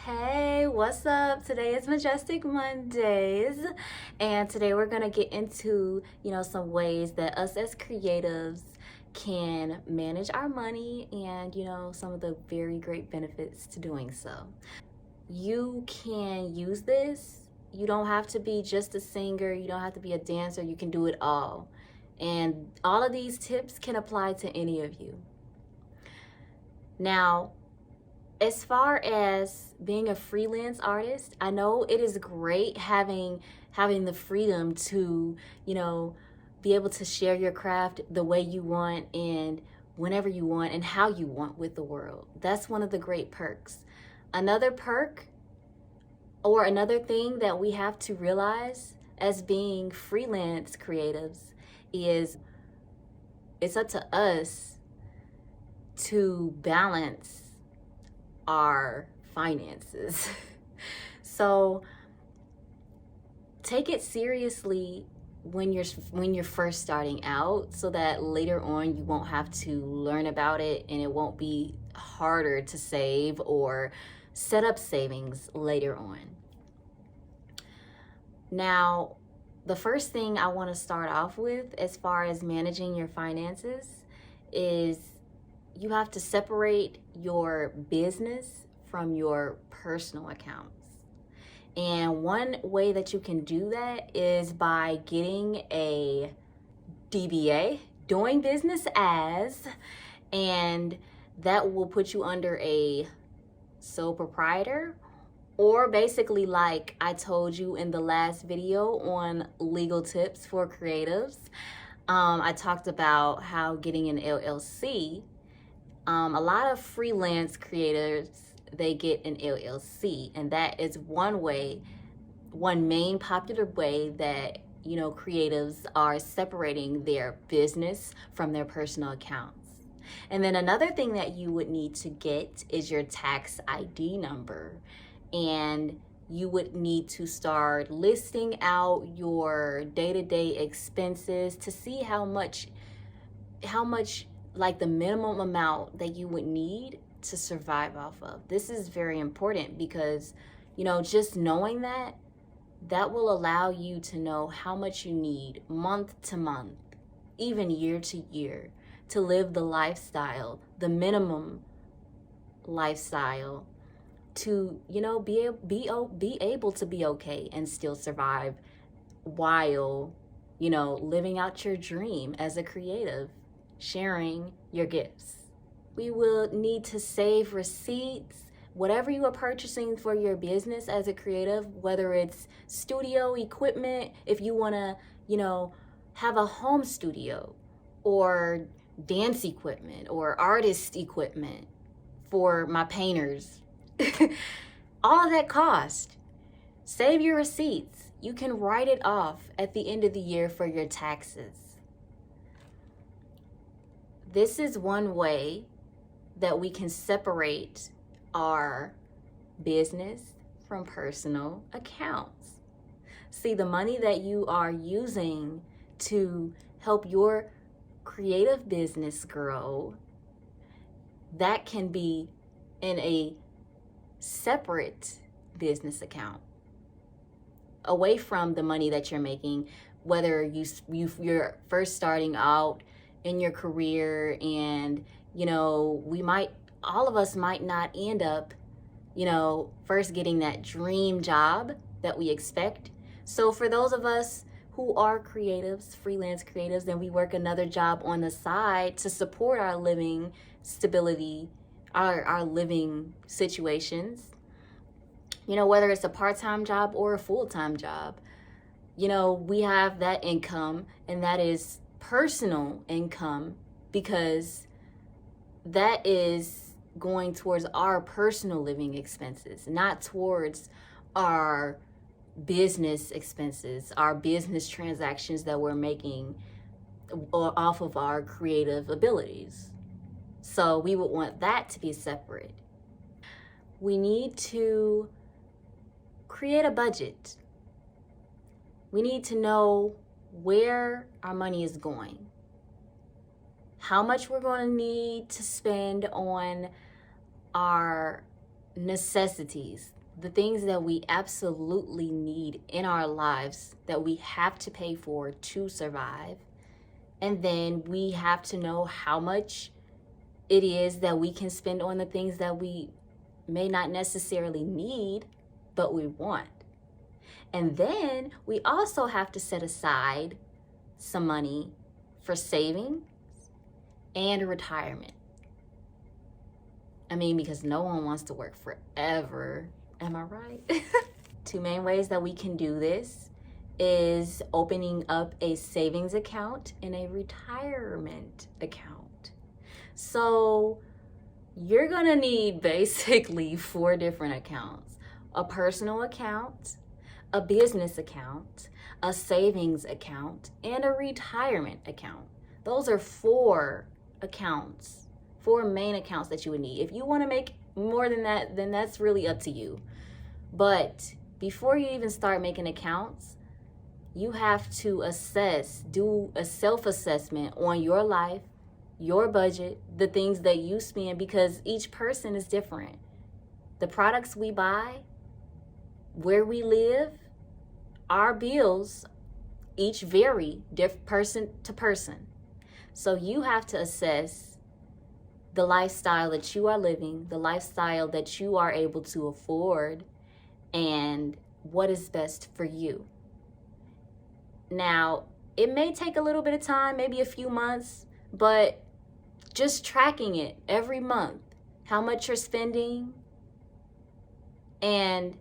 Hey, what's up? Today is Majestic Mondays, and today we're going to get into, some ways that us as creatives can manage our money and, some of the very great benefits to doing so. You can use this. You don't have to be just a singer, you don't have to be a dancer, you can do it all. And all of these tips can apply to any of you. Now, as far as being a freelance artist, I know it is great having the freedom to, be able to share your craft the way you want and whenever you want and how you want with the world. That's one of the great perks. Another perk or another thing that we have to realize as being freelance creatives is it's up to us to balance our finances. So take it seriously when you're first starting out, so that later on you won't have to learn about it and it won't be harder to save or set up savings later on. Now, the first thing I want to start off with as far as managing your finances is you have to separate your business from your personal accounts. And one way that you can do that is by getting a DBA, doing business as, and that will put you under a sole proprietor, or basically, like I told you in the last video on legal tips for creatives, I talked about how getting an LLC. A lot of freelance creators, they get an LLC, and that is one main popular way that creatives are separating their business from their personal accounts. And then another thing that you would need to get is your tax ID number, and you would need to start listing out your day-to-day expenses to see how much like the minimum amount that you would need to survive off of. This is very important because, just knowing that will allow you to know how much you need month to month, even year to year, to live the lifestyle, the minimum lifestyle, to, be able to be okay and still survive while, living out your dream as a creative, sharing your gifts. We will need to save receipts. Whatever you are purchasing for your business as a creative, whether it's studio equipment, if you want to, have a home studio, or dance equipment or artist equipment for my painters, all of that cost. Save your receipts. You can write it off at the end of the year for your taxes. This is one way that we can separate our business from personal accounts. See, the money that you are using to help your creative business grow, that can be in a separate business account away from the money that you're making, whether you're first starting out in your career, and all of us might not end up first getting that dream job that we expect. So for those of us who are creatives, freelance creatives, and we work another job on the side to support our living stability, our living situations, whether it's a part-time job or a full-time job, we have that income, and that is personal income, because that is going towards our personal living expenses, not towards our business expenses, our business transactions that we're making off of our creative abilities. So we would want that to be separate. We need to create a budget. We need to know where our money is going, how much we're going to need to spend on our necessities, the things that we absolutely need in our lives that we have to pay for to survive. And then we have to know how much it is that we can spend on the things that we may not necessarily need, but we want. And then we also have to set aside some money for savings and retirement. I mean, because no one wants to work forever. Am I right? Two main ways that we can do this is opening up a savings account and a retirement account. So you're gonna need basically 4 different accounts: a personal account, a business account, a savings account, and a retirement account. Those are 4 accounts, 4 main accounts that you would need. If you want to make more than that, then that's really up to you. But before you even start making accounts, you have to do a self-assessment on your life, your budget, the things that you spend, because each person is different. The products we buy, where we live, our bills each vary person to person. So you have to assess the lifestyle that you are living, the lifestyle that you are able to afford, and what is best for you. Now, it may take a little bit of time, maybe a few months, but just tracking it every month, how much you're spending, and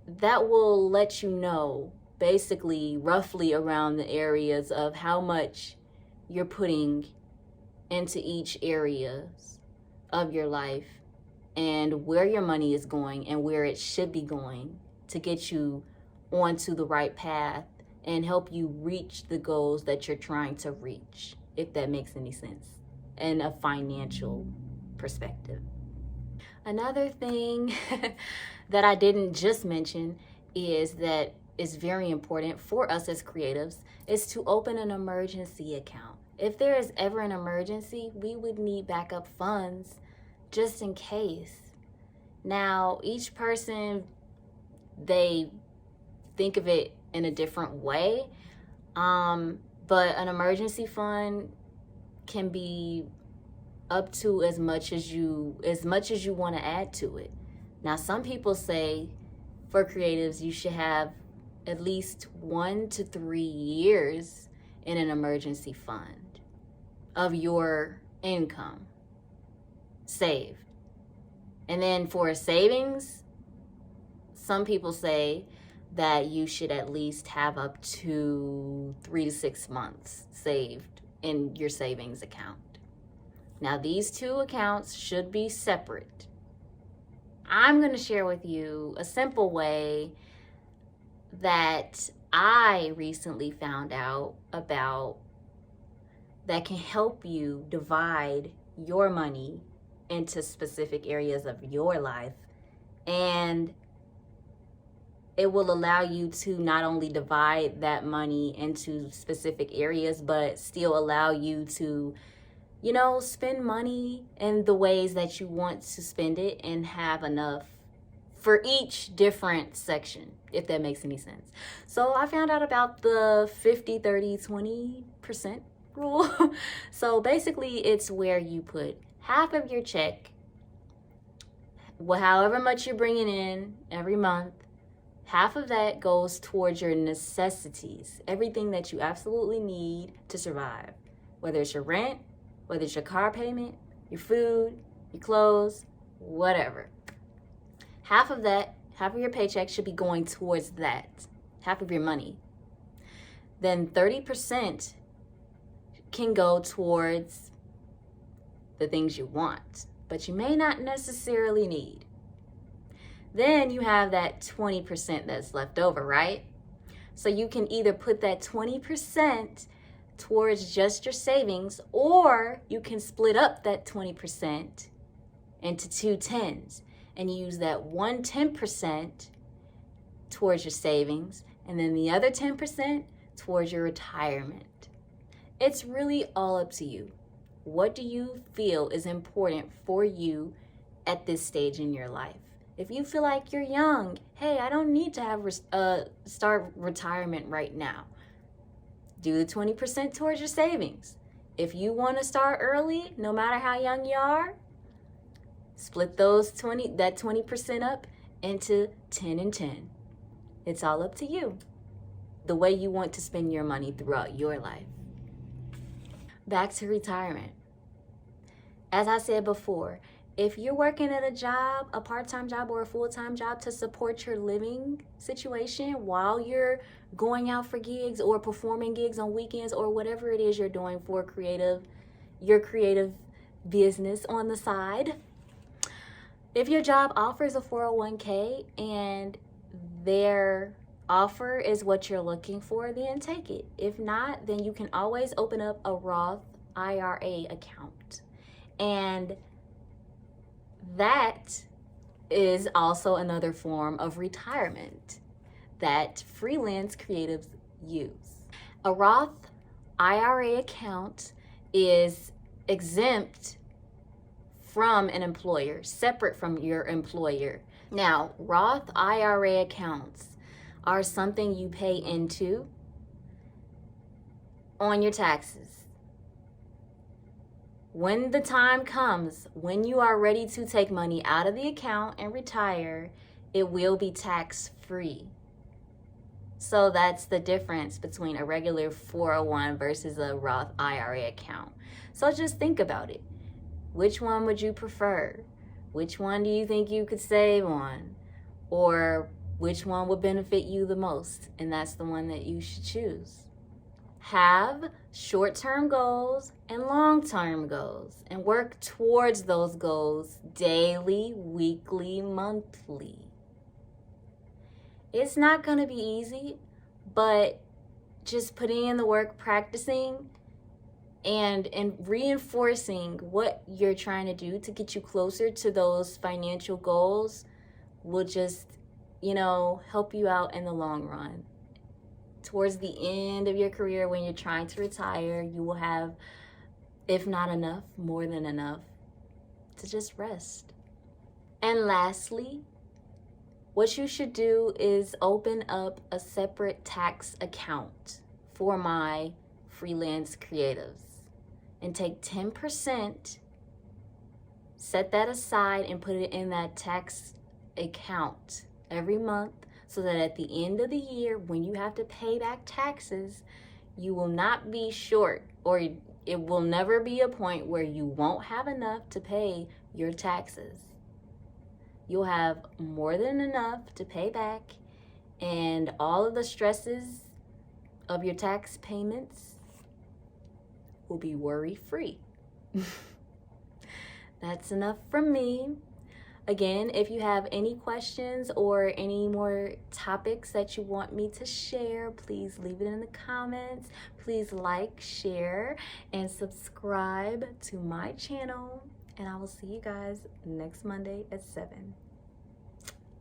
that will let you know basically roughly around the areas of how much you're putting into each areas of your life and where your money is going and where it should be going to get you onto the right path and help you reach the goals that you're trying to reach, if that makes any sense, in a financial perspective. Another thing that I didn't just mention is that is very important for us as creatives is to open an emergency account. If there is ever an emergency, we would need backup funds just in case. Now, each person, they think of it in a different way, but an emergency fund can be up to as much as you want to add to it. Now, some people say for creatives, you should have at least 1 to 3 years in an emergency fund of your income saved. And then for savings, some people say that you should at least have up to 3 to 6 months saved in your savings account. Now, these 2 accounts should be separate. I'm going to share with you a simple way that I recently found out about that can help you divide your money into specific areas of your life, and it will allow you to not only divide that money into specific areas, but still allow you to, spend money in the ways that you want to spend it and have enough for each different section, if that makes any sense. So I found out about the 50, 30, 20% rule. So basically it's where you put half of your check, however much you're bringing in every month, half of that goes towards your necessities, everything that you absolutely need to survive, whether it's your rent, whether it's your car payment, your food, your clothes, whatever. Half of your paycheck should be going towards that, half of your money. Then 30% can go towards the things you want, but you may not necessarily need. Then you have that 20% that's left over, right? So you can either put that 20% towards just your savings, or you can split up that 20% into 2 10s and use that 10% towards your savings and then the other 10% towards your retirement. It's really all up to you. What do you feel is important for you at this stage in your life. If you feel like you're young, hey, I don't need to have start retirement right now. Do the 20% towards your savings. If you want to start early, no matter how young you are, split that 20% up into 10 and 10. It's all up to you, the way you want to spend your money throughout your life. Back to retirement. As I said before, if you're working at a job, a part-time job or a full-time job to support your living situation while you're going out for gigs or performing gigs on weekends or whatever it is you're doing for your creative business on the side, if your job offers a 401k and their offer is what you're looking for, then take it. If not, then you can always open up a Roth IRA account. And that is also another form of retirement that freelance creatives use. A Roth IRA account is exempt from an employer, separate from your employer. Now, Roth IRA accounts are something you pay into on your taxes. When the time comes, when you are ready to take money out of the account and retire, it will be tax-free. So that's the difference between a regular 401 versus a Roth IRA account. So just think about it. Which one would you prefer? Which one do you think you could save on? Or which one would benefit you the most? And that's the one that you should choose. Have short-term goals and long-term goals and work towards those goals daily, weekly, monthly. It's not going to be easy, but just putting in the work, practicing, and reinforcing what you're trying to do to get you closer to those financial goals will just, help you out in the long run. Towards the end of your career, when you're trying to retire, you will have, if not enough, more than enough to just rest. And lastly, what you should do is open up a separate tax account for my freelance creatives and take 10%, set that aside and put it in that tax account every month, so that at the end of the year, when you have to pay back taxes, you will not be short, or it will never be a point where you won't have enough to pay your taxes. You'll have more than enough to pay back, and all of the stresses of your tax payments will be worry-free. That's enough from me. Again, if you have any questions or any more topics that you want me to share, please leave it in the comments. Please like, share, and subscribe to my channel. And I will see you guys next Monday at 7.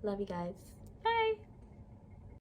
Love you guys.